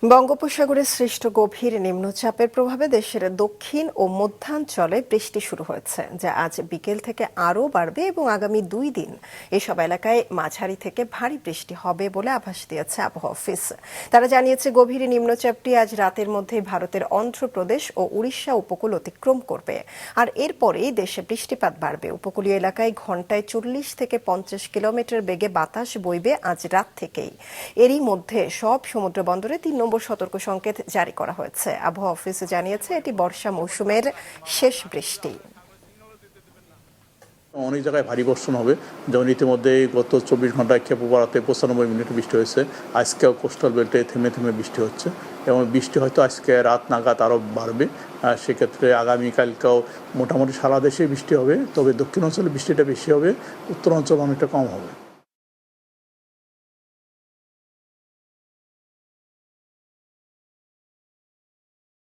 বঙ্গোপসাগরে সৃষ্ট গভীর নিম্নচাপের প্রভাবে দেশের দক্ষিণ ও মধ্যাঞ্চলে বৃষ্টি শুরু হয়েছে, যা আজ বিকেল থেকে আরও বাড়বে এবং আগামী 2 দিন এসব এলাকায় মাঝারি থেকে ভারী বৃষ্টি হবে বলে আভাস দিয়েছে আবহাওয়া অফিস। তারা জানিয়েছে, গভীর নিম্নচাপটি আজ রাতের মধ্যে ভারতের অন্ধ্রপ্রদেশ ও উড়িষ্যা উপকূল অতিক্রম করবে, আর এরপরেই দেশে বৃষ্টিপাত বাড়বে। উপকূলীয় এলাকায় ঘণ্টায় 40 থেকে 50 কিলোমিটার বেগে বাতাস বইবে আজ রাত থেকেই। এরই মধ্যে সব সমুদ্র বন্দরে 3 নম্বর সতর্ক সংকেত জারি করা হয়েছে। আবহাওয়া অফিস জানিয়েছে, এটি বর্ষা মৌসুমের শেষ বৃষ্টি। অনেক জায়গায় ভারী বর্ষণ হবে, যেমন ইতিমধ্যে গত 24 ঘন্টায় খেপুপাড়াতে 95 মিনিট বৃষ্টি হয়েছে। আজকেও কোস্টাল বেল্টে থেমে থেমে বৃষ্টি হচ্ছে এবং বৃষ্টি হয়তো আজকে রাত নাগাদ আরও বাড়বে। সেক্ষেত্রে আগামীকালকেও মোটামুটি সারা দেশে বৃষ্টি হবে, তবে দক্ষিণ অঞ্চলে বৃষ্টিটা বেশি হবে, উত্তর অঞ্চল অনেকটা কম হবে।